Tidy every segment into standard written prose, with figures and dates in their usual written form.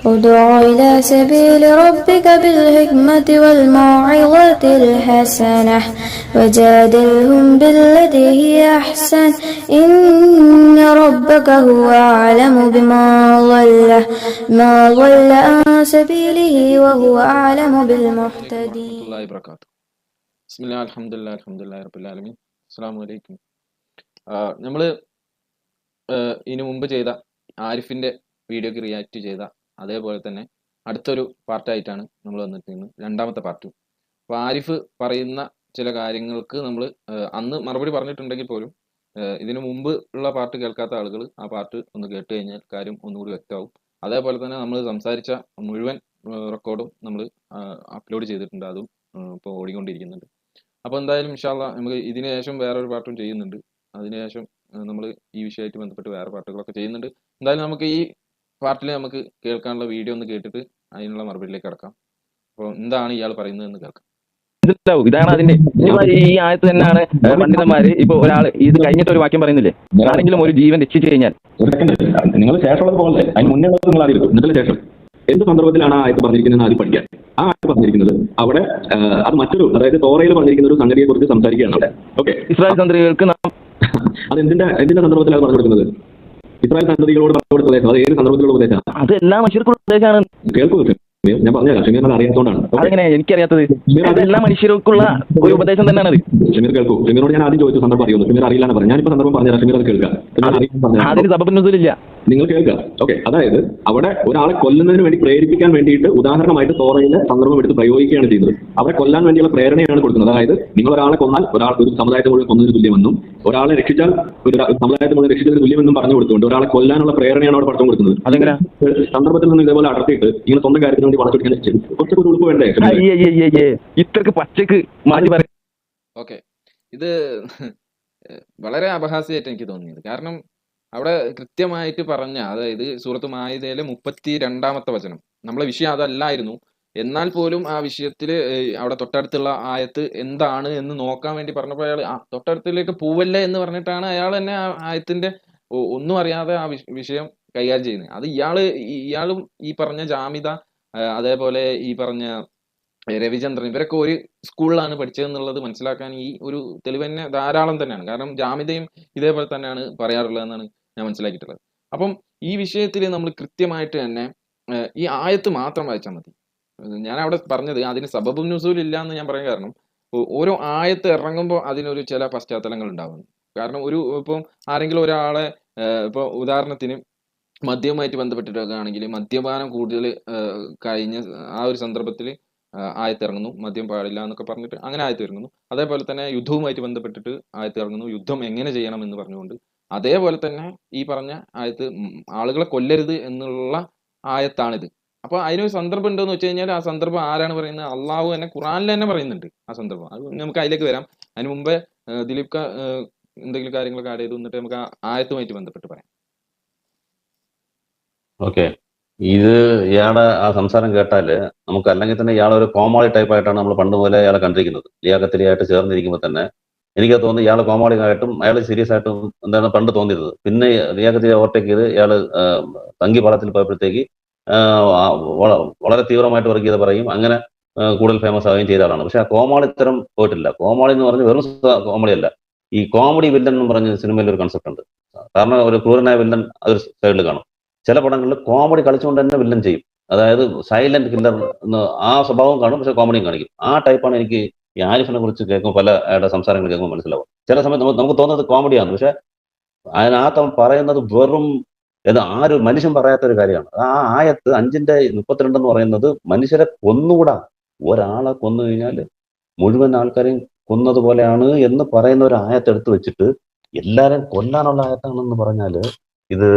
ادع إلى سبيل ربك بالحكمة والموعظة الحسنة وجادلهم بالتي هي أحسن إن ربك هو أعلم ما ضل عن سبيله وهو أعلم بالمهتدين. ബിസ്മില്ലാ അൽഹംദുലില്ലാഹി റബ്ബിൽ ആലമീൻ. അസ്സലാമു അലൈക്കും. നമ്മൾ ഇതിനു മുമ്പ് ചെയ്ത ആരിഫിന്റെ വീഡിയോക്ക് റിയാക്ട് ചെയ്ത അതേപോലെ തന്നെ അടുത്തൊരു പാർട്ടായിട്ടാണ് നമ്മൾ വന്നിരിക്കുന്നത്, രണ്ടാമത്തെ പാർട്ട്. അപ്പോൾ ആരിഫ് പറയുന്ന ചില കാര്യങ്ങൾക്ക് നമ്മൾ അന്ന് മറുപടി പറഞ്ഞിട്ടുണ്ടെങ്കിൽ പോലും ഇതിനു മുമ്പ് ഉള്ള പാർട്ട് കേൾക്കാത്ത ആളുകൾ ആ പാർട്ട് ഒന്ന് കേട്ട് കഴിഞ്ഞാൽ കാര്യം ഒന്നുകൂടി വ്യക്തമാവും. അതേപോലെ തന്നെ നമ്മൾ സംസാരിച്ച മുഴുവൻ റെക്കോർഡും നമ്മൾ അപ്ലോഡ് ചെയ്തിട്ടുണ്ട്, അതും ഇപ്പോൾ ഓടിക്കൊണ്ടിരിക്കുന്നുണ്ട്. അപ്പോൾ എന്തായാലും ഇൻഷാ അല്ലാഹ് നമുക്ക് ഇതിന് ശേഷം വേറൊരു പാർട്ടും ചെയ്യുന്നുണ്ട്. അതിനുശേഷം നമ്മൾ ഈ വിഷയമായിട്ട് ബന്ധപ്പെട്ട് വേറെ പാർട്ടുകളൊക്കെ ചെയ്യുന്നുണ്ട്. എന്തായാലും നമുക്ക് ഈ പാർട്ടിൽ നമുക്ക് കേൾക്കാനുള്ള വീഡിയോ ഒന്ന് കേട്ടിട്ട് അതിനുള്ള മറുപടിയിലേക്ക് കടക്കാം. അപ്പോൾ എന്താണ് ഇയാൾ പറയുന്നതെന്ന് കേൾക്കാം. ഇതാണ് അതിന്റെ ഈ ആയത്ത് തന്നെയാണ് പണ്ഡിതന്മാര് ഇപ്പൊ ഒരാൾ ഇത് കഴിഞ്ഞിട്ട് ഒരു വാക്യം പറയുന്നില്ലേ, ആരെങ്കിലും ഒരു ജീവൻ രക്ഷിച്ചു കഴിഞ്ഞാൽ നിങ്ങൾ ശേഷമുള്ളത് പോലെ അതിന് മുന്നേ നിങ്ങൾ അറിയിക്കും. എന്നിട്ട് ശേഷം എന്ത് സന്ദർഭത്തിലാണ് ആ ആയത്ത് പറഞ്ഞിരിക്കുന്നത് ആദ്യം പഠിക്കാൻ. ആ ആയത്ത് പറഞ്ഞിരിക്കുന്നത് അവിടെ അത് മറ്റൊരു, അതായത് തോറയിൽ പറഞ്ഞിരിക്കുന്ന ഒരു സംഗതിയെ കുറിച്ച് സംസാരിക്കുകയാണ് അവിടെ. ഓക്കെ, ഇസ്രായേൽ സന്തതികൾക്ക് അത് എന്തിന്റെ സന്ദർഭത്തിലാണ് പറഞ്ഞു കൊടുക്കുന്നത്? ഇസ്രായേൽ സന്തതികളോട് പറഞ്ഞു കൊടുത്ത ഉപദേശം അത് ഏത് സന്ദർഭത്തിലുള്ള ഉപദേശമാണ്? അത് എല്ലാ മനുഷ്യർക്കുള്ള ഉപദേശമാണ്. കേൾക്കുക, ഞാൻ പറഞ്ഞുതരാം. ഷമീർ അത് അറിയാത്തതുകൊണ്ടാണ്. അതെങ്ങനെ എനിക്കറിയാത്തത്? എല്ലാ മനുഷ്യർക്കുള്ള ഒരു ഉപദേശം തന്നെയാണ് അത്. ഷമീർ കേൾക്കൂ. ഷമീറോട് ഞാൻ ആദ്യം ചോദിച്ചു സന്ദർഭം അറിയുന്നു. ഷമീർ അറിയില്ല എന്ന് പറഞ്ഞു. ഞാനിപ്പോ സന്ദർഭം പറഞ്ഞുതരാം. ഷമീർ അത് കേൾക്കുക. അതിന് സബബില്ല, നിങ്ങൾ കേൾക്കുക. ഓക്കെ, അതായത് അവിടെ ഒരാളെ കൊല്ലുന്നതിന് വേണ്ടി പ്രേരിപ്പിക്കാൻ വേണ്ടിയിട്ട് ഉദാഹരണമായിട്ട് തോറയിലെ സന്ദർഭം എടുത്ത് പ്രയോഗിക്കുകയാണ് ചെയ്യുന്നത്. അവരെ കൊല്ലാൻ വേണ്ടിയുള്ള പ്രേരണയാണ് കൊടുക്കുന്നത്. അതായത് നിങ്ങൾ ഒരാളെ കൊന്നാൽ ഒരു സമുദായത്തെ മുഴുവൻ കൊന്നതിന് തുല്യമെന്നും ഒരാളെ രക്ഷിച്ചാൽ ഒരു സമുദായത്തെ മുഴുവൻ രക്ഷിച്ചതിന് തുല്യമെന്നും പറഞ്ഞു കൊടുത്തുകൊണ്ട് ഒരാളെ കൊല്ലാനുള്ള പ്രേരണയാണ് അവിടെ പഠിത്തം കൊടുക്കുന്നത്. അതെങ്ങനെ സന്ദർഭത്തിൽ നിന്ന് ഇതേപോലെ അടർത്തിയിട്ട് ഇങ്ങനെ സ്വന്തം കാര്യത്തിന് വേണ്ടി വളർത്തിട്ട് കുറച്ചൊക്കെ ഒരു ഉടുപ്പ് വേണ്ടേ? ഇത്രക്ക് പച്ചക്ക് മാറ്റി പറയാം. ഓക്കെ, ഇത് വളരെ അപഹാസ്യമായിട്ട് എനിക്ക് തോന്നിയത്. കാരണം അവിടെ കൃത്യമായിട്ട് പറഞ്ഞ, അതായത് സൂറത്ത് മാഇദയിലെ 32-ാമത്തെ വചനം, നമ്മളെ വിഷയം അതല്ലായിരുന്നു. എന്നാൽ പോലും ആ വിഷയത്തിൽ അവിടെ തൊട്ടടുത്തുള്ള ആയത്ത് എന്താണ് എന്ന് നോക്കാൻ വേണ്ടി പറഞ്ഞപ്പോൾ അയാൾ തൊട്ടടുത്തിലേക്ക് പോവല്ലേ എന്ന് പറഞ്ഞിട്ടാണ് അയാൾ തന്നെ ആ ആയത്തിന്റെ ഒന്നും അറിയാതെ ആ വിഷയം കൈകാര്യം ചെയ്യുന്നത്. അത് ഇയാളും ഈ പറഞ്ഞ ജാമിദ, അതേപോലെ ഈ പറഞ്ഞ രവിചന്ദ്രൻ, ഇവരൊക്കെ ഒരു സ്കൂളിലാണ് പഠിച്ചതെന്നുള്ളത് മനസ്സിലാക്കാൻ ഈ ഒരു തെളിവ് തന്നെ ധാരാളം തന്നെയാണ്. കാരണം ജാമിദയും ഇതേപോലെ തന്നെയാണ് പറയാറുള്ളതെന്നാണ് ഞാൻ മനസ്സിലാക്കിയിട്ടുള്ളത്. അപ്പം ഈ വിഷയത്തിൽ നമ്മൾ കൃത്യമായിട്ട് തന്നെ ഈ ആയത്ത് മാത്രം വായിച്ചാൽ മതി. ഞാൻ അവിടെ പറഞ്ഞത് അതിന് സബബുൻ നുസൂൽ ഇല്ല എന്ന് ഞാൻ പറയാൻ കാരണം, ഓരോ ആയത്ത് ഇറങ്ങുമ്പോൾ അതിനൊരു ചില പശ്ചാത്തലങ്ങൾ ഉണ്ടാവുന്നു. കാരണം ഇപ്പം ആരെങ്കിലും ഒരാളെ ഇപ്പോൾ ഉദാഹരണത്തിന് മദ്യവുമായിട്ട് ബന്ധപ്പെട്ടിട്ടൊക്കെ ആണെങ്കിൽ മദ്യപാനം കൂടുതൽ കഴിഞ്ഞ ആ ഒരു സന്ദർഭത്തിൽ ആയത്തിറങ്ങുന്നു, മദ്യം പാടില്ല എന്നൊക്കെ പറഞ്ഞിട്ട് അങ്ങനെ ആയത്തിറങ്ങുന്നു. അതേപോലെ തന്നെ യുദ്ധവുമായിട്ട് ബന്ധപ്പെട്ടിട്ട് ആയത്തിറങ്ങുന്നു, യുദ്ധം എങ്ങനെ ചെയ്യണം എന്ന് പറഞ്ഞുകൊണ്ട്. അതേപോലെ തന്നെ ഈ പറഞ്ഞ ആയത്ത് ആളുകളെ കൊല്ലരുത് എന്നുള്ള ആയത്താണിത്. അപ്പൊ അതിനൊരു സന്ദർഭം ഉണ്ടെന്ന് വെച്ച് കഴിഞ്ഞാൽ ആ സന്ദർഭം ആരാണ് പറയുന്നത്? അള്ളാഹു തന്നെ ഖുറാനിൽ തന്നെ പറയുന്നുണ്ട് ആ സന്ദർഭം. അത് നമുക്ക് അതിലേക്ക് വരാം. അതിന് മുമ്പേ ദിലീപ് എന്തെങ്കിലും കാര്യങ്ങളൊക്കെ ആഡ് ചെയ്ത് എന്നിട്ട് നമുക്ക് ആ ആയത്തുമായിട്ട് ബന്ധപ്പെട്ട് പറയാം. ഓക്കെ, ഇത് ഇയാളുടെ ആ സംസാരം കേട്ടാല് നമുക്ക് അല്ലെങ്കിൽ തന്നെ ഇയാളൊരു കോമാളി ടൈപ്പ് ആയിട്ടാണ് നമ്മൾ പണ്ട് മുതലേ ഇയാളെ കണ്ടിരിക്കുന്നത്. ലിയാഖത്തിലിയായിട്ട് ചേർന്നിരിക്കുമ്പോൾ തന്നെ എനിക്ക് തോന്നുന്നു ഇയാൾ കോമാളി ആയിട്ടും അയാൾ സീരിയസ് ആയിട്ടും എന്താണ് പണ്ട് തോന്നിയിരുന്നത്. പിന്നെ ലിയാഖത്തിലെ ഓവർടേക്ക് ചെയ്ത് ഇയാൾ തങ്കി പാളത്തിൽ പോയപ്പോഴത്തേക്ക് വളരെ തീവ്രമായിട്ട് വർഗീയത പറയും, അങ്ങനെ കൂടുതൽ ഫേമസ് ആവുകയും ചെയ്ത ആളാണ്. പക്ഷെ ആ കോമാളിത്തരം പോയിട്ടില്ല. കോമാളി എന്ന് പറഞ്ഞ് വെറും കോമഡിയല്ല, ഈ കോമഡി വില്ലൻ എന്ന് പറഞ്ഞ സിനിമയിൽ ഒരു കൺസെപ്റ്റ് ഉണ്ട്. കാരണം ഒരു ക്രൂരനായ വില്ലൻ അതൊരു സൈഡിൽ കാണും. ചില പടങ്ങളിൽ കോമഡി കളിച്ചുകൊണ്ട് തന്നെ വില്ലൻ ചെയ്യും, അതായത് സൈലന്റ് കില്ലർ എന്ന് ആ സ്വഭാവം കാണും, പക്ഷെ കോമഡിയും കാണിക്കും. ആ ടൈപ്പാണ് എനിക്ക് ഈ ആരിഫിനെ കുറിച്ച് കേൾക്കുമ്പോൾ പല അയാളുടെ സംസാരങ്ങൾ കേൾക്കുമ്പോൾ മനസ്സിലാവും. ചില സമയത്ത് നമുക്ക് തോന്നുന്നത് കോമഡിയാണ്, പക്ഷെ അതിനകത്ത് പറയുന്നത് വെറും ആരും മനുഷ്യൻ പറയാത്തൊരു കാര്യമാണ്. ആ ആയത്ത് 5:32 എന്ന് പറയുന്നത് മനുഷ്യരെ കൊന്നുകൂടാ, ഒരാളെ കൊന്നു കഴിഞ്ഞാൽ മുഴുവൻ ആൾക്കാരെയും കൊന്നതുപോലെയാണ് എന്ന് പറയുന്ന ഒരു ആയത്തെടുത്ത് വെച്ചിട്ട് എല്ലാരെയും കൊല്ലാനുള്ള ആയത്താണെന്ന് പറഞ്ഞാല് ഇത്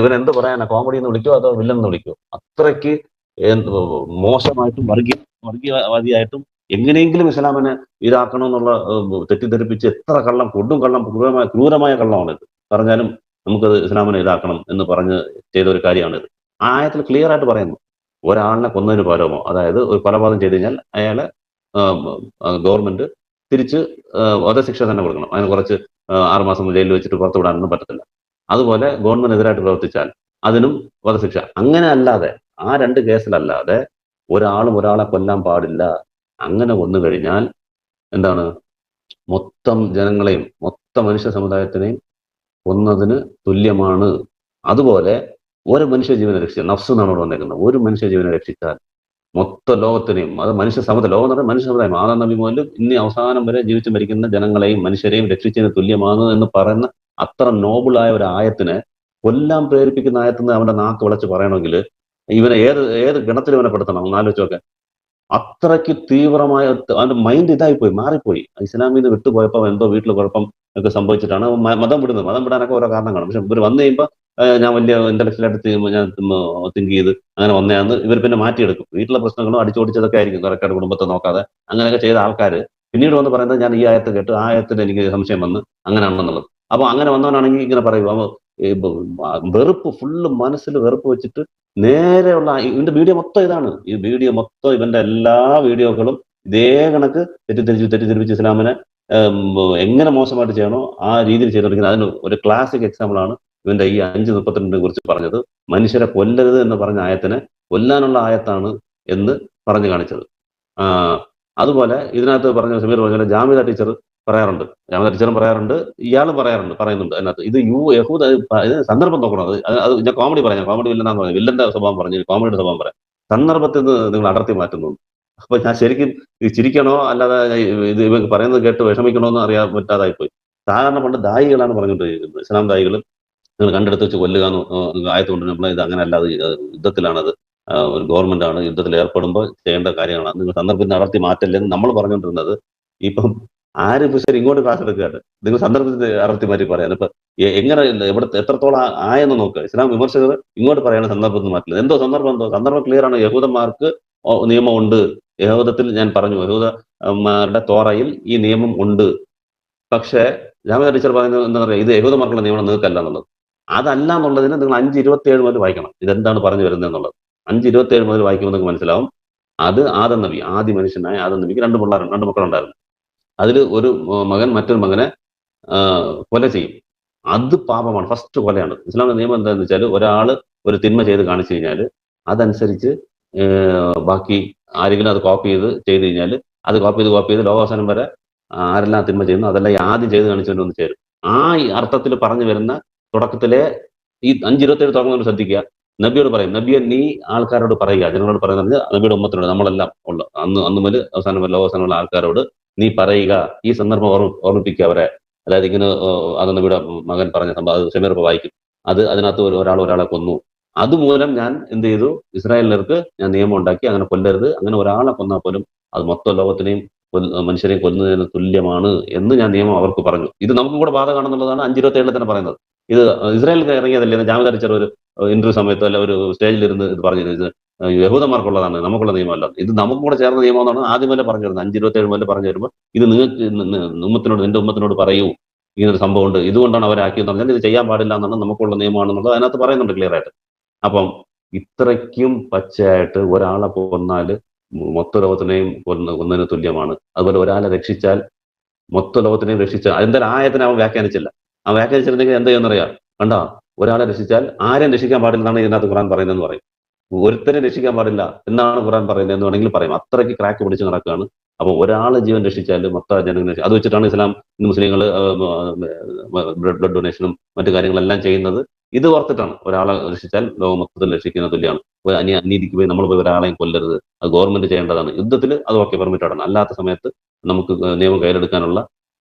ഇവൻ എന്ത് പറയാനാ? കോമഡി എന്ന് വിളിക്കോ അതോ വില്ലൻ എന്ന് വിളിക്കോ? അത്രയ്ക്ക് മോശമായിട്ടും വർഗീയവാദിയായിട്ടും എങ്ങനെയെങ്കിലും ഇസ്ലാമിനെ ഇതാക്കണമെന്നുള്ള തെറ്റിദ്ധരിപ്പിച്ച് എത്ര കള്ളം, കൊടും കള്ളം, ക്രൂരമായ കള്ളമാണ് ഇത് പറഞ്ഞാലും നമുക്കത് ഇസ്ലാമിനെ ഇതാക്കണം എന്ന് പറഞ്ഞ് ചെയ്ത ഒരു കാര്യമാണിത്. ആ ആയത്തിൽ ക്ലിയർ ആയിട്ട് പറയുന്നു, ഒരാളിനെ കൊന്നതിന് പകരമോ, അതായത് ഒരു കൊലപാതകം ചെയ്ത് കഴിഞ്ഞാൽ അയാളെ ഗവൺമെന്റ് തിരിച്ച് വധശിക്ഷ തന്നെ കൊടുക്കണം. അതിന് കുറച്ച് 6 മാസം ജയിലിൽ വെച്ചിട്ട് പുറത്തു വിടാനൊന്നും പറ്റത്തില്ല. അതുപോലെ ഗവൺമെന്റ് എതിരായിട്ട് പ്രവർത്തിച്ചാൽ അതിനും വധശിക്ഷ. അങ്ങനെ അല്ലാതെ ആ 2 കേസിലല്ലാതെ ഒരാളും ഒരാളെ കൊല്ലാൻ പാടില്ല. അങ്ങനെ കൊന്നു കഴിഞ്ഞാൽ എന്താണ്, മൊത്തം ജനങ്ങളെയും മൊത്തം മനുഷ്യ സമുദായത്തിനെയും കൊന്നതിന് തുല്യമാണ്. അതുപോലെ ഒരു മനുഷ്യ ജീവനെ രക്ഷിച്ചാൽ, നഫ്സ് എന്നാണ് ഇവിടെ വന്നേക്കുന്നത്, ഒരു മനുഷ്യ ജീവനെ രക്ഷിച്ചാൽ മൊത്ത ലോകത്തിനെയും, അത് മനുഷ്യ സമുദായം, ലോകം എന്ന് പറഞ്ഞാൽ മനുഷ്യ സമുദായം, ആദം നബി മുതൽ ഇനി അവസാനം വരെ ജീവിച്ചു മരിക്കുന്ന ജനങ്ങളെയും മനുഷ്യരെയും രക്ഷിച്ചതിന് തുല്യമാണ് എന്ന് പറയുന്ന അത്ര നോബിളായ ഒരു ആയത്തിനെ കൊല്ലാൻ പ്രേരിപ്പിക്കുന്ന ആയത്തിന് അവന്റെ നാക്ക് വിളച്ച് പറയണമെങ്കിൽ ഇവനെ ഏത് ഏത് ഗണത്തിൽ ഇവനെ പെടുത്തണം ഒന്ന് ആലോചിച്ച് നോക്കാൻ. അത്രയ്ക്ക് തീവ്രമായ അവന്റെ മൈൻഡ് ഇതായിപ്പോയി, മാറിപ്പോയി. ഇസ്ലാമിൽ നിന്ന് വിട്ടുപോയപ്പോൾ എന്തോ വീട്ടിൽ കുഴപ്പം ഒക്കെ സംഭവിച്ചിട്ടാണ് മതം വിടുന്നത്. മതം വിടാനൊക്കെ ഓരോ കാരണം കാണും. പക്ഷെ ഇവർ വന്നു കഴിയുമ്പോൾ ഞാൻ വലിയ ഇന്റലക്ച്വലായിട്ട് ഞാൻ തിങ്ക് ചെയ്ത് അങ്ങനെ വന്നയാന്ന് ഇവർ പിന്നെ മാറ്റിയെടുക്കും. വീട്ടിലെ പ്രശ്നങ്ങളും അടിച്ചോടിച്ചതൊക്കെ ആയിരിക്കും, കറക്റ്റായിട്ട് കുടുംബത്തെ നോക്കാതെ അങ്ങനെയൊക്കെ ചെയ്ത ആൾക്കാർ പിന്നീട് വന്ന് പറയുന്നത് ഞാൻ ഈ ആയത്ത് കേട്ട് ആ ആയത്തിന് എനിക്ക് സംശയം വന്ന് അങ്ങനെയാണെന്നുള്ളത്. അപ്പൊ അങ്ങനെ വന്നവനാണെങ്കിൽ ഇങ്ങനെ പറയും, വെറുപ്പ് ഫുള്ള് മനസ്സിൽ വെറുപ്പ് വെച്ചിട്ട് നേരെയുള്ള ഇവന്റെ വീഡിയോ മൊത്തം ഇതാണ്. ഈ വീഡിയോ മൊത്തം ഇവന്റെ എല്ലാ വീഡിയോകളും ഇതേ കണക്ക് തെറ്റിദ്ധരിപ്പിച്ച് ഇസ്ലാമിനെ എങ്ങനെ മോശമായിട്ട് ചെയ്യണോ ആ രീതിയിൽ ചെയ്തുകൊണ്ടിരിക്കുന്നത്. അതിന് ഒരു ക്ലാസിക് എക്സാമ്പിൾ ആണ് ഇവന്റെ ഈ 5:32 കുറിച്ച് പറഞ്ഞത്. മനുഷ്യരെ കൊല്ലരുത് എന്ന് പറഞ്ഞ ആയത്തിനെ കൊല്ലാനുള്ള ആയത്താണ് എന്ന് പറഞ്ഞു കാണിച്ചത്. അതുപോലെ ഇതിനകത്ത് പറഞ്ഞ സമീർ പറഞ്ഞ ജാമിദ ടീച്ചർ പറയാറുണ്ട്, ജാമിദ ടീച്ചറും പറയാറുണ്ട്, ഇയാളും പറയുന്നുണ്ട് അതിനകത്ത്. ഇത് യഹൂദ സന്ദർഭം നോക്കണം. അത് ഞാൻ കോമഡി പറയാം, കോമഡി വില്ലെന്നാന്ന് പറഞ്ഞു, വില്ലന്റെ സ്വഭാവം പറഞ്ഞു, കോമഡിയുടെ സ്വഭാവം പറയാം. സന്ദർഭത്തിൽ നിന്ന് നിങ്ങൾ അടർത്തി മാറ്റുന്നു. അപ്പൊ ഞാൻ ശരിക്കും ചിരിക്കണോ അല്ലാതെ ഇത് ഇവ പറയുന്നത് കേട്ട് വിഷമിക്കണോ എന്ന് അറിയാൻ പറ്റാതായി പോയി. സാധാരണ പണ്ട് ദായികളാണ് പറഞ്ഞുകൊണ്ടിരിക്കുന്നത്, ഇസ്ലാം ദായികൾ നിങ്ങൾ കണ്ടെടുത്ത് വെച്ച് കൊല്ലുക എന്ന് ആയതുകൊണ്ട് നമ്മൾ ഇത് അങ്ങനെ അല്ലാതെ യുദ്ധത്തിലാണത്, ഒരു ഗവൺമെന്റ് ആണ്, യുദ്ധത്തിൽ ഏർപ്പെടുമ്പോൾ ചെയ്യേണ്ട കാര്യങ്ങളാണ്, നിങ്ങൾ സന്ദർഭത്തിന് അടർത്തി മാറ്റല്ലെന്ന് നമ്മൾ പറഞ്ഞുകൊണ്ടിരുന്നത്. ഇപ്പം ആര് പക്ഷേ ഇങ്ങോട്ട് ക്ലാസ് എടുക്കുകയാണ്, നിങ്ങൾ സന്ദർഭത്തിന് അടർത്തി മാറ്റി പറയാൻ. ഇപ്പൊ എങ്ങനെ എവിടെ എത്രത്തോളം ആയെന്ന് നോക്കുക. ഇസ്ലാം വിമർശകർ ഇങ്ങോട്ട് പറയാണ് സന്ദർഭത്തിന് മാറ്റില്ല. എന്തോ സന്ദർഭം ക്ലിയർ ആണ്. യഹൂദന്മാർക്ക് നിയമമുണ്ട്. യഹൂദത്തിൽ ഞാൻ പറഞ്ഞു, യഹൂദന്മാരുടെ തോറയിൽ ഈ നിയമം ഉണ്ട്. പക്ഷേ ജാമിദ ടീച്ചർ പറയുന്നത് എന്താ പറയുക, ഇത് യഹൂദന്മാർക്കുള്ള നിയമം നിങ്ങൾക്കല്ല എന്നുള്ളത്. അതല്ല എന്നുള്ളതിന് നിങ്ങൾ 5:27 മുതൽ വായിക്കണം, ഇതെന്താണ് പറഞ്ഞു വരുന്നത് എന്നുള്ളത്. 5:27 മുതൽ വായിക്കുമ്പോൾ നിങ്ങൾക്ക് മനസ്സിലാവും. അത് ആദം നബി, ആദ്യ മനുഷ്യനായ ആദം നബിക്ക് 2 മക്കളുണ്ടായിരുന്നു. അതിൽ ഒരു മകൻ മറ്റൊരു മകനെ കൊല ചെയ്യും. അത് പാപമാണ്, ഫസ്റ്റ് കൊലയാണ്. ഇസ്ലാമിന്റെ നിയമം എന്താണെന്ന് വെച്ചാൽ ഒരാള് ഒരു തിന്മ ചെയ്ത് കാണിച്ചു കഴിഞ്ഞാൽ അതനുസരിച്ച് ബാക്കി ആരെങ്കിലും അത് കോപ്പി ചെയ്ത് കഴിഞ്ഞാൽ അത് കോപ്പി ചെയ്ത് ലോകാവസാനം വരെ ആരെല്ലാം തിന്മ ചെയ്യുന്നു അതെല്ലാം ആദ്യം ചെയ്ത് കാണിച്ചുകൊണ്ട് ഒന്ന് ചേരും. ആ അർത്ഥത്തിൽ പറഞ്ഞു വരുന്ന തുടക്കത്തിലെ ഈ 5:27 തുടങ്ങുന്നവർ ശ്രദ്ധിക്കുക. നബിയോട് പറയും, നബിയെ നീ ആൾക്കാരോട് പറയുക, ജനങ്ങളോട് പറയുന്നത് നബിയുടെ ഉമ്മത്തിനോട്, നമ്മളെല്ലാം ഉള്ള അന്ന് മുതൽ ലോകാവസാനമുള്ള ആൾക്കാരോട് നീ പറയുക, ഈ സന്ദർഭം ഓർമ്മിപ്പിക്കുക അവരെ. അതായത് ഇങ്ങനെ അത് നബിയുടെ മകൻ പറഞ്ഞ സംഭവം, അത് ഷമീർ വായിക്കും. അതിനകത്ത് ഒരാളെ കൊന്നു, അതുമൂലം ഞാൻ എന്ത് ചെയ്തു, ഇസ്രായേലിനർക്ക് ഞാൻ നിയമം ഉണ്ടാക്കി, അങ്ങനെ കൊല്ലരുത്, അങ്ങനെ ഒരാളെ കൊന്നാൽ പോലും അത് മൊത്തം ലോകത്തിനെയും മനുഷ്യരെയും കൊല്ലുന്നതിന് തുല്യമാണ് എന്ന് ഞാൻ നിയമം അവർക്ക് പറഞ്ഞു. ഇത് നമുക്കും കൂടെ ബാധകമാണെന്നുള്ളതാണ് 5:27 തന്നെ പറയുന്നത്. ഇത് ഇസ്രായേലിൽ ഇറങ്ങിയതല്ലേ. ജാമിദ ടീച്ചർ ഒരു ഇന്റർവ്യൂ സമയത്തോ അല്ല ഒരു സ്റ്റേജിലിരുന്ന് ഇത് പറഞ്ഞത്, ഇത് യഹൂദന്മാർക്കുള്ളതാണ്, നമുക്കുള്ള നിയമമല്ല, ഇത് നമുക്കും കൂടെ ചേർന്ന നിയമം എന്നാണ് ആദ്യം വരെ പറഞ്ഞു വരുന്നത്. 5:27 മുതൽ പറഞ്ഞു വരുമ്പോൾ ഇത് നിങ്ങൾക്ക് നിന്റെ ഉമ്മത്തിനോട് പറയൂ, ഇങ്ങനൊരു സംഭവം ഉണ്ട്, ഇതുകൊണ്ടാണ് അവരാക്കിയെന്ന് പറഞ്ഞാൽ ഇത് ചെയ്യാൻ പാടില്ല എന്നാണ് നമുക്കുള്ള നിയമമാണെന്നുള്ളത് അതിനകത്ത് പറയുന്നുണ്ട് ക്ലിയർ ആയിട്ട്. അപ്പം ഇത്രയ്ക്കും പച്ചയായിട്ട് ഒരാളെ കൊന്നാല് മൊത്ത ലോകത്തിനെയും കൊന്നതിന് തുല്യമാണ്. അതുപോലെ ഒരാളെ രക്ഷിച്ചാൽ മൊത്ത ലോകത്തിനെയും രക്ഷിച്ചാൽ, എന്തായാലും ആയത്തിനെ അവൻ വ്യാഖ്യാനിച്ചില്ല. അവൻ വ്യാഖ്യാനിച്ചിരുന്നെങ്കിൽ എന്താ ചെയ്യുന്നറിയാം, കണ്ടോ, ഒരാളെ രക്ഷിച്ചാൽ ആരെയും രക്ഷിക്കാൻ പാടില്ലെന്നാണ് ഇതിനകത്ത് ഖുർആൻ പറയുന്നതെന്ന് പറയും. ഒരുത്തരെ രക്ഷിക്കാൻ പാടില്ല എന്നാണ് ഖുർആൻ പറയുന്നത് എന്ന് വേണമെങ്കിൽ പറയും. അത്രയ്ക്ക് ക്രാക്ക് പിടിച്ച് നടക്കുകയാണ്. അപ്പൊ ഒരാളെ ജീവൻ രക്ഷിച്ചാൽ മൊത്ത ജനങ്ങൾ, അത് വെച്ചിട്ടാണ് ഇസ്ലാം മുസ്ലിങ്ങൾ ബ്ലഡ് ഡൊണേഷനും മറ്റു കാര്യങ്ങളെല്ലാം ചെയ്യുന്നത്. ഇത് ഓർത്തിട്ടാണ്. ഒരാളെ രക്ഷിച്ചാൽ ലോകം മൊത്തത്തിൽ രക്ഷിക്കുന്ന തുല്യമാണ്. അനീതിക്ക് പോയി നമ്മൾ പോയി ഒരാളെയും കൊല്ലരുത്, അത് ഗവൺമെന്റ് ചെയ്യേണ്ടതാണ്. യുദ്ധത്തിൽ അത് ഓക്കെ, പെർമിറ്റഡാണ്. അല്ലാത്ത സമയത്ത് നമുക്ക് നിയമം കയ്യിലെടുക്കാനുള്ള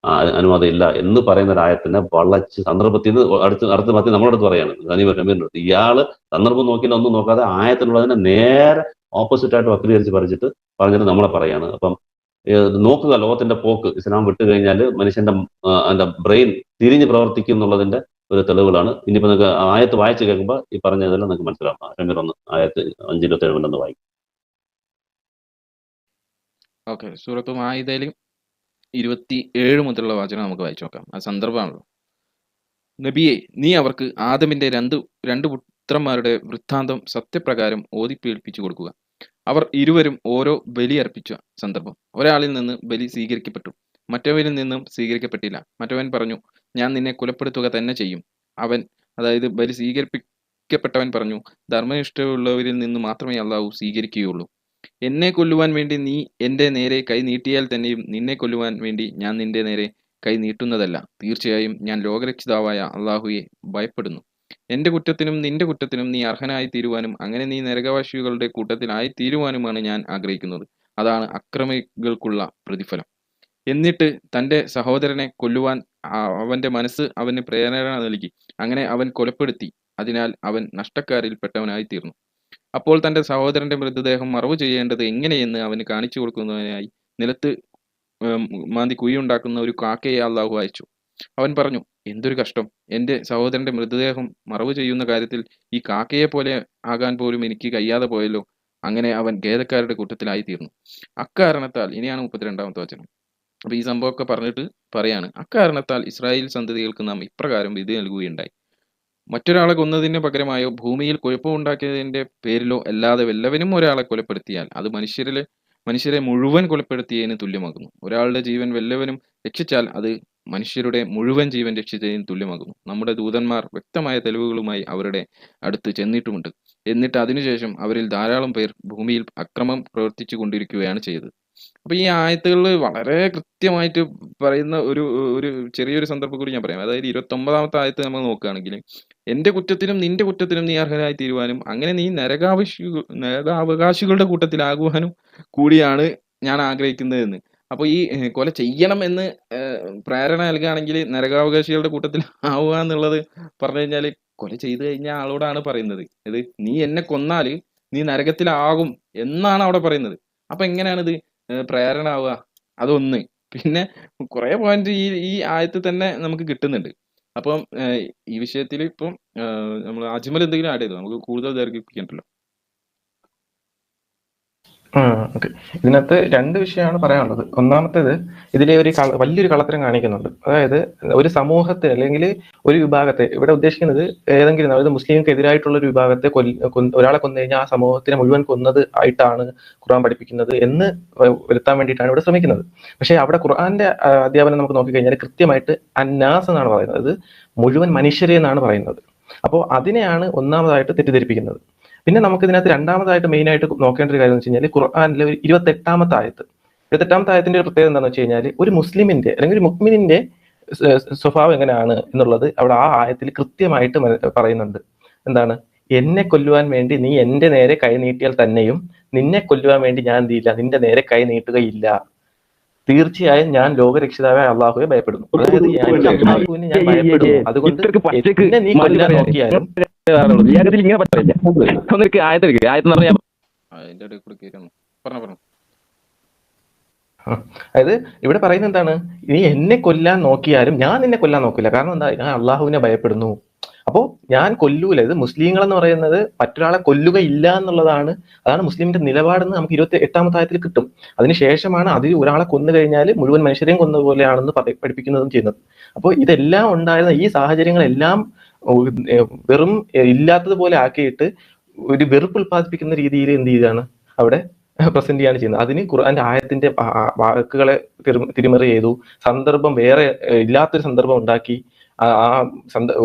അനുവാദം ഇല്ല എന്ന് പറയുന്ന ഒരു ആയത്തിനെ വളച്ച് സന്ദർഭത്തിൽ നിന്ന് അടുത്ത് മാറ്റി നമ്മളടുത്ത് പറയാണ് ഷമീറിന്റെ അടുത്ത്. ഇയാള് സന്ദർഭം നോക്കിയില്ല, ഒന്നും നോക്കാതെ ആയത്തിലുള്ളതിനെ നേരെ ഓപ്പോസിറ്റ് ആയിട്ട് വക്രീകരിച്ച് പറഞ്ഞിട്ട് നമ്മളെ പറയാണ്. അപ്പം നോക്കുക ലോകത്തിന്റെ പോക്ക്. ഇസ്ലാം വിട്ടു കഴിഞ്ഞാൽ മനുഷ്യന്റെ ബ്രെയിൻ തിരിഞ്ഞ് പ്രവർത്തിക്കും എന്നുള്ളതിന്റെ ഒരു തെളിവുകളാണ്. ഇനിയിപ്പോ നിങ്ങൾക്ക് ആയത്ത് വായിച്ച് കേൾക്കുമ്പോൾ ഈ പറഞ്ഞതെല്ലാം നിങ്ങൾക്ക് മനസ്സിലാവും. ഷമീർ ഒന്ന് ആയത്ത് 5:27 വായിക്കും. ഓക്കെ, സൂറത്ത് മാഇദയിൽ 27 മുതലുള്ള വാചകം നമുക്ക് വായിച്ചു നോക്കാം. ആ സന്ദർഭമാണല്ലോ. നബിയെ, നീ അവർക്ക് ആദമിന്റെ രണ്ട് പുത്രന്മാരുടെ വൃത്താന്തം സത്യപ്രകാരം ഓതിപ്പേൽപ്പിച്ചു കൊടുക്കുക. അവർ ഇരുവരും ഓരോ ബലി അർപ്പിച്ച സന്ദർഭം. ഒരാളിൽ നിന്ന് ബലി സ്വീകരിക്കപ്പെട്ടു, മറ്റവനിൽ നിന്നും സ്വീകരിക്കപ്പെട്ടില്ല. മറ്റവൻ പറഞ്ഞു, ഞാൻ നിന്നെ കൊലപ്പെടുത്തുക തന്നെ ചെയ്യും. അവൻ, അതായത് ബലി വിധിക്കപ്പെട്ടവൻ പറഞ്ഞു, ധർമ്മനിഷ്ഠയുള്ളവരിൽ നിന്ന് മാത്രമേ അള്ളാഹു സ്വീകരിക്കുകയുള്ളൂ. എന്നെ കൊല്ലുവാൻ വേണ്ടി നീ എൻ്റെ നേരെ കൈ നീട്ടിയാൽ തന്നെയും നിന്നെ കൊല്ലുവാൻ വേണ്ടി ഞാൻ നിന്റെ നേരെ കൈ നീട്ടുന്നതല്ല. തീർച്ചയായും ഞാൻ ലോകരക്ഷിതാവായ അള്ളാഹുവെ ഭയപ്പെടുന്നു. എന്റെ കുറ്റത്തിനും നിന്റെ കുറ്റത്തിനും നീ അർഹനായി തീരുവാനും അങ്ങനെ നീ നരകവാസികളുടെ കൂട്ടത്തിലായി തീരുവാനുമാണ് ഞാൻ ആഗ്രഹിക്കുന്നത്. അതാണ് അക്രമികൾക്കുള്ള പ്രതിഫലം. എന്നിട്ട് തന്റെ സഹോദരനെ കൊല്ലുവാൻ അവന്റെ മനസ്സ് അവന് പ്രേരണ നൽകി. അങ്ങനെ അവൻ കൊലപ്പെടുത്തി. അതിനാൽ അവൻ നഷ്ടക്കാരിൽ പെട്ടവനായി തീർന്നു. അപ്പോൾ തന്റെ സഹോദരന്റെ മൃതദേഹം മറവ് ചെയ്യേണ്ടത് എങ്ങനെയെന്ന് അവന് കാണിച്ചു കൊടുക്കുന്നതിനായി നിലത്ത് മാന്തി കുഴിയുണ്ടാക്കുന്ന ഒരു കാക്കയെ അള്ളാഹു അയച്ചു. അവൻ പറഞ്ഞു, എന്തൊരു കഷ്ടം! എന്റെ സഹോദരന്റെ മൃതദേഹം മറവ് ചെയ്യുന്ന കാര്യത്തിൽ ഈ കാക്കയെ പോലെ ആകാൻ പോലും എനിക്ക് കഴിയാതെ പോയല്ലോ. അങ്ങനെ അവൻ ഖേദക്കാരുടെ കൂട്ടത്തിലായി തീർന്നു. അക്കാരണത്താൽ, ഇനിയാണ് 32-ാമത്തെ വചനം. അപ്പൊ ഈ സംഭവമൊക്കെ പറഞ്ഞിട്ട് പറയാണ്, അക്കാരണത്താൽ ഇസ്രായേൽ സന്തതികൾക്ക് നാം ഇപ്രകാരം വിധി നൽകുകയുണ്ടായി. മറ്റൊരാളെ കൊന്നതിന് പകരമായോ ഭൂമിയിൽ കുഴപ്പമുണ്ടാക്കിയതിന്റെ പേരിലോ അല്ലാതെ വല്ലവനും ഒരാളെ കൊലപ്പെടുത്തിയാൽ അത് മനുഷ്യരെ മുഴുവൻ കൊലപ്പെടുത്തിയതിന് തുല്യമാകുന്നു. ഒരാളുടെ ജീവൻ വല്ലവനും രക്ഷിച്ചാൽ അത് മനുഷ്യരുടെ മുഴുവൻ ജീവൻ രക്ഷിച്ചതിന് തുല്യമാകുന്നു. നമ്മുടെ ദൂതന്മാർ വ്യക്തമായ തെളിവുകളുമായി അവരുടെ അടുത്ത് ചെന്നിട്ടുമുണ്ട്. എന്നിട്ട് അതിനുശേഷം അവരിൽ ധാരാളം പേർ ഭൂമിയിൽ അക്രമം പ്രവർത്തിച്ചു കൊണ്ടിരിക്കുകയാണ് ചെയ്തത്. അപ്പൊ ഈ ആയത്തുകളിൽ വളരെ കൃത്യമായിട്ട് പറയുന്ന ഒരു ചെറിയൊരു സന്ദർഭം കൂടി ഞാൻ പറയാം. അതായത് 29-ാമത്തെ ആയത്ത് നമ്മൾ നോക്കുകയാണെങ്കിൽ, എന്റെ കുറ്റത്തിനും നിന്റെ കുറ്റത്തിനും നീ അർഹനായി തീരുവാനും അങ്ങനെ നീ നരകാവകാശികളുടെ കൂട്ടത്തിലാകുവാനും കൂടിയാണ് ഞാൻ ആഗ്രഹിക്കുന്നതെന്ന്. അപ്പൊ ഈ കൊല ചെയ്യണം എന്ന് പ്രേരണ നൽകുകയാണെങ്കിൽ നരകാവകാശികളുടെ കൂട്ടത്തിൽ ആവുക എന്നുള്ളത് പറഞ്ഞു കഴിഞ്ഞാല് കൊല ചെയ്തു കഴിഞ്ഞ ആളോടാണ് പറയുന്നത്. ഇത് നീ എന്നെ കൊന്നാല് നീ നരകത്തിലാകും എന്നാണ് അവിടെ പറയുന്നത്. അപ്പൊ എങ്ങനെയാണിത് പ്രേരണ ആവുക? അതൊന്ന്. പിന്നെ കുറെ പോയിന്റ് ഈ ആയത്തിൽ തന്നെ നമുക്ക് കിട്ടുന്നുണ്ട്. അപ്പം ഈ വിഷയത്തിൽ ഇപ്പം നമ്മൾ അജ്മൽ എന്തെങ്കിലും ആഡ് ചെയ്തോ? നമുക്ക് കൂടുതൽ ദീർഘിപ്പിക്കണ്ടല്ലോ. ഓക്കെ, ഇതിനകത്ത് രണ്ട് വിഷയമാണ് പറയാനുള്ളത്. ഒന്നാമത്തേത്, ഇതിലെ വലിയൊരു കള്ളത്തരം കാണിക്കുന്നുണ്ട്. അതായത് ഒരു സമൂഹത്തെ അല്ലെങ്കിൽ ഒരു വിഭാഗത്തെ, ഇവിടെ ഉദ്ദേശിക്കുന്നത് ഏതെങ്കിലും, അതായത് മുസ്ലിംക്ക് എതിരായിട്ടുള്ള ഒരു വിഭാഗത്തെ ഒരാളെ കൊന്നു കഴിഞ്ഞാൽ ആ സമൂഹത്തിനെ മുഴുവൻ കൊന്നത് ആയിട്ടാണ് ഖുർആൻ പഠിപ്പിക്കുന്നത് എന്ന് വരുത്താൻ വേണ്ടിയിട്ടാണ് ഇവിടെ ശ്രമിക്കുന്നത്. പക്ഷേ അവിടെ ഖുർആന്റെ അധ്യാപനം നമുക്ക് നോക്കിക്കഴിഞ്ഞാൽ കൃത്യമായിട്ട് അന്നാസ് എന്നാണ് പറയുന്നത്, അത് മുഴുവൻ മനുഷ്യരെ എന്നാണ് പറയുന്നത്. അപ്പോൾ അതിനെയാണ് ഒന്നാമതായിട്ട് തെറ്റിദ്ധരിപ്പിക്കുന്നത്. പിന്നെ നമുക്ക് ഇതിനകത്ത് രണ്ടാമതായിട്ട് മെയിൻ ആയിട്ട് നോക്കേണ്ട ഒരു കാര്യം എന്ന് വെച്ച് കഴിഞ്ഞാൽ ഖുർആനിലെ 28-ാമത്തെ ആയത്ത്. 28-ാമത്തെ ആയത്തിന്റെ ഒരു പ്രത്യേകത എന്താണെന്ന് വെച്ച് കഴിഞ്ഞാൽ ഒരു മുസ്ലിമിന്റെ അല്ലെങ്കിൽ ഒരു മുഅ്മിനിന്റെ സ്വഭാവം എങ്ങനെയാണ് എന്നുള്ളത് അവിടെ ആ ആയത്തിൽ കൃത്യമായിട്ട് പറയുന്നുണ്ട്. എന്താണ്? എന്നെ കൊല്ലുവാൻ വേണ്ടി നീ എന്റെ നേരെ കൈ നീട്ടിയാൽ തന്നെയും നിന്നെ കൊല്ലുവാൻ വേണ്ടി ഞാൻ എന്ത് ചെയ്യില്ല, നിന്റെ നേരെ കൈ നീട്ടുകയില്ല. തീർച്ചയായും ഞാൻ ലോകരക്ഷിതാവായ അള്ളാഹുവെ ഭയപ്പെടുന്നു. അതായത് അള്ളാഹുവിനെ ഞാൻ ഭയപ്പെടുന്നു. അതുകൊണ്ട് നീ കൊല്ലാൻ നോക്കിയാലും അതായത് ഇവിടെ പറയുന്നത് എന്താണ്? നീ എന്നെ കൊല്ലാൻ നോക്കിയാലും ഞാൻ നിന്നെ കൊല്ലാൻ നോക്കില്ല. കാരണം എന്താ? ഞാൻ അള്ളാഹുവിനെ ഭയപ്പെടുന്നു. അപ്പോ ഞാൻ കൊല്ലൂല. ഇത് മുസ്ലിങ്ങൾ എന്ന് പറയുന്നത് മറ്റൊരാളെ കൊല്ലുകയില്ല എന്നുള്ളതാണ്. അതാണ് മുസ്ലിമിന്റെ നിലപാടെന്ന് നമുക്ക് 28-ാമത്തെ ആയത്തിൽ കിട്ടും. അതിനുശേഷമാണ് അതിൽ ഒരാളെ കൊന്നു കഴിഞ്ഞാൽ മുഴുവൻ മനുഷ്യരെയും കൊന്ന പോലെയാണെന്ന് പഠിപ്പിക്കുന്നതും ചെയ്യുന്നത്. അപ്പോൾ ഇതെല്ലാം ഉണ്ടായിരുന്ന ഈ സാഹചര്യങ്ങളെല്ലാം വെറും ഇല്ലാത്തതുപോലെ ആക്കിയിട്ട് ഒരു വെറുപ്പ് ഉൽപ്പാദിപ്പിക്കുന്ന രീതിയിൽ എന്ത് ചെയ്താണ് അവിടെ പ്രസന്റ് ചെയ്യാണ് ചെയ്യുന്നത്. അതിന് ഖുർആന്റെ ആയത്തിന്റെ വാക്കുകളെ തിരിമറി ചെയ്തു, സന്ദർഭം വേറെ ഇല്ലാത്തൊരു സന്ദർഭം ഉണ്ടാക്കി,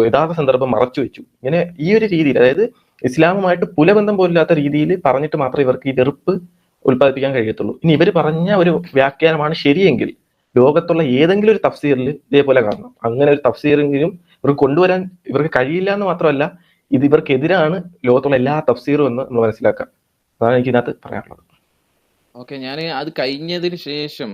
യഥാർത്ഥ സന്ദർഭം മറച്ചു വെച്ചു. ഇങ്ങനെ ഈ ഒരു രീതിയിൽ, അതായത് ഇസ്ലാമുമായിട്ട് പുലബന്ധം പോലില്ലാത്ത രീതിയിൽ പറഞ്ഞിട്ട് മാത്രമേ ഇവർക്ക് ഈ വെറുപ്പ് ഉൽപ്പാദിപ്പിക്കാൻ കഴിയത്തുള്ളൂ. ഇനി ഇവർ പറഞ്ഞ ഒരു വ്യാഖ്യാനമാണ് ശരിയെങ്കിൽ ലോകത്തുള്ള ഏതെങ്കിലും ഒരു തഫ്സീറിൽ ഇതേപോലെ കാണണം. അങ്ങനെ ഒരു തഫ്സീറെങ്കിലും ഇവർക്ക് കൊണ്ടുവരാൻ ഇവർക്ക് കഴിയില്ല എന്ന് മാത്രമല്ല, ഇത് ഇവർക്കെതിരാണ് ലോകത്തുള്ള എല്ലാ തഫ്സീറും എന്ന് നമ്മൾ മനസ്സിലാക്കാം. അതാണ് എനിക്ക് ഇതിനകത്ത് പറയാനുള്ളത്. ഓക്കെ, ഞാൻ അത് കഴിഞ്ഞതിന് ശേഷം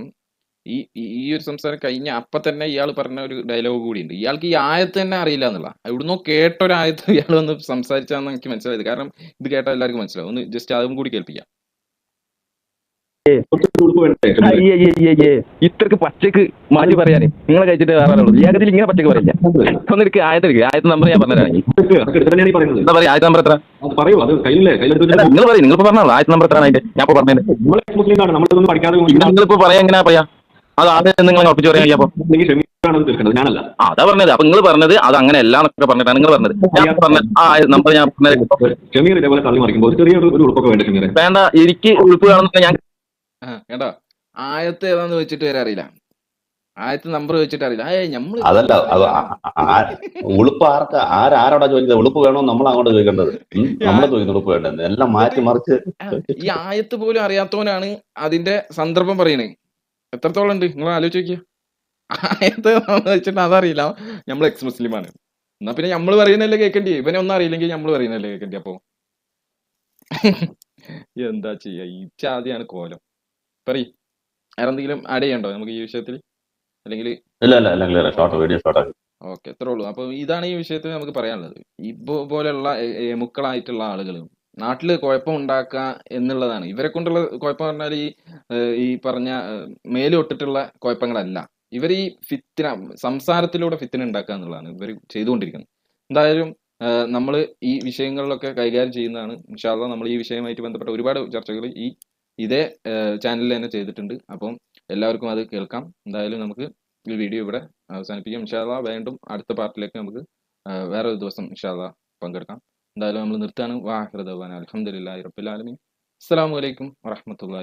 ഈ ഒരു സംസാരം കഴിഞ്ഞ അപ്പൊ തന്നെ ഇയാൾ പറഞ്ഞ ഒരു ഡയലോഗ് കൂടിയുണ്ട്. ഇയാൾക്ക് ഈ ആയത്ത് തന്നെ അറിയില്ല എന്നുള്ള, എവിടുന്നോ കേട്ടൊരായത്ത് ഇയാൾ വന്ന് സംസാരിച്ചാന്ന് എനിക്ക് മനസ്സിലായത്. കാരണം ഇത് കേട്ടാൽ എല്ലാവർക്കും മനസ്സിലാവും. ഒന്ന് ജസ്റ്റ് അതും കൂടി കേൾപ്പിക്കാം. ഇത്രക്ക് പച്ചക്ക് മാറ്റി പറയാനേ നിങ്ങളെ കഴിച്ചിട്ട് പറയാനുള്ളൂ. ഏകത്തിൽ ഇങ്ങനെ പച്ചക്ക് പറയില്ല. ഒന്നെനിക്ക് ആയത്ത് നമ്പർ ഞാൻ പറഞ്ഞിട്ടാണെങ്കിൽ എന്താ പറയാ? ആയത്ത് നമ്പർ എത്ര? നിങ്ങൾ പറയും. നിങ്ങളിപ്പോ പറഞ്ഞോളൂ ആയത്ത് നമ്പർ എത്രയാണ് അതിന്റെ? ഞാൻ പറഞ്ഞത് നിങ്ങളിപ്പോ പറയാ എങ്ങനെയാ പറയാ? അത് ആദ്യം നിങ്ങൾ ഉറപ്പിച്ച് പറയാൻ കഴിയാ? അതാ പറഞ്ഞത്. അപ്പൊ നിങ്ങൾ പറഞ്ഞത് അത് അങ്ങനെ എല്ലാം എന്നൊക്കെ പറഞ്ഞിട്ടാണ് നിങ്ങൾ പറഞ്ഞത്. ഞാൻ പറഞ്ഞത് ആ നമ്പർ ഞാൻ വേണ്ട, എനിക്ക് ഉളുപ്പ് കാണുന്ന ഞാൻ കേട്ടോ ആയത്ത് ഏതാന്ന് വെച്ചിട്ട് വരെ അറിയില്ല. ആദ്യത്തെ നമ്പർ വെച്ചിട്ട് അറിയില്ല. നമ്മള് അതല്ല അത് ഉളുപ്പ് ആരാടാ ചോദിച്ചത്? ഉളുപ്പ് വേണോ നമ്മൾ അങ്ങോട്ട് ചോദിക്കേണ്ടത്? നമ്മളെ ചോദിക്കുന്നത് ഉളുപ്പ് വേണ്ടെന്ന് എല്ലാം എന്നിട്ട് മാറ്റി മറിച്ച്. ഈ ആയത്ത് പോലും അറിയാത്തവനാണ് അതിന്റെ സന്ദർഭം പറയണേ. എത്രത്തോളം ഉണ്ട് നിങ്ങൾ ആലോചിച്ച് നോക്കിയ. ആയത്ത് വെച്ചിട്ട് അതറിയില്ല, നമ്മൾ എക്സ് മുസ്ലിമാണ്. എന്നാ പിന്നെ നമ്മൾ പറയുന്നല്ലേ കേൾക്കേണ്ടി. ഇവനെ ഒന്നും അറിയില്ലെങ്കിൽ നമ്മൾ പറയുന്നല്ലേ കേൾക്കേണ്ടി. അപ്പൊ എന്താ ചെയ്യാ, ഈ ചാതിയാണ് കോലം. പറയ്, വേറെ എന്തെങ്കിലും ആഡ് ചെയ്യണ്ടോ നമുക്ക് ഈ വിഷയത്തിൽ? അല്ലെങ്കിൽ ഇല്ല ഷോർട്ട് വീഡിയോ ഷോർട്ട്. ഓക്കെ, ഇത്രേ ഉള്ളൂ. അപ്പൊ ഇതാണ് ഈ വിഷയത്തിൽ നമുക്ക് പറയാനുള്ളത്. പോലെയുള്ള എമുക്കളായിട്ടുള്ള ആളുകൾ നാട്ടിൽ കുഴപ്പം ഉണ്ടാക്കുക എന്നുള്ളതാണ് ഇവരെ കൊണ്ടുള്ള കുഴപ്പം. പറഞ്ഞാൽ ഈ പറഞ്ഞ മേലൊട്ടിട്ടുള്ള കുഴപ്പങ്ങളല്ല. ഇവർ ഈ ഫിത്തിന, സംസാരത്തിലൂടെ ഫിത്തിന ഉണ്ടാക്കുക എന്നുള്ളതാണ് ഇവർ ചെയ്തുകൊണ്ടിരിക്കുന്നത്. എന്തായാലും നമ്മൾ ഈ വിഷയങ്ങളിലൊക്കെ കൈകാര്യം ചെയ്യുന്നതാണ്. ഇൻഷാ അല്ലാഹ് നമ്മൾ ഈ വിഷയവുമായിട്ട് ബന്ധപ്പെട്ട ഒരുപാട് ചർച്ചകൾ ഇതേ ചാനലിൽ തന്നെ ചെയ്തിട്ടുണ്ട്. അപ്പം എല്ലാവർക്കും അത് കേൾക്കാം. എന്തായാലും നമുക്ക് ഈ വീഡിയോ ഇവിടെ അവസാനിപ്പിക്കാം. ഇൻഷാ അല്ലാഹ് വീണ്ടും അടുത്ത പാർട്ടിലേക്ക് നമുക്ക് വേറെ ഒരു ദിവസം ഇൻഷാ അല്ലാഹ് പങ്കെടുക്കാം. എന്തായാലും നമ്മൾ നിർത്താണ്. വാഹിറ ദഅ്വാനാ അൽഹംദുലില്ലാഹി റബ്ബിൽ ആലമീൻ. അസ്സലാമു അലൈക്കും വറഹ്മത്തുള്ളാഹി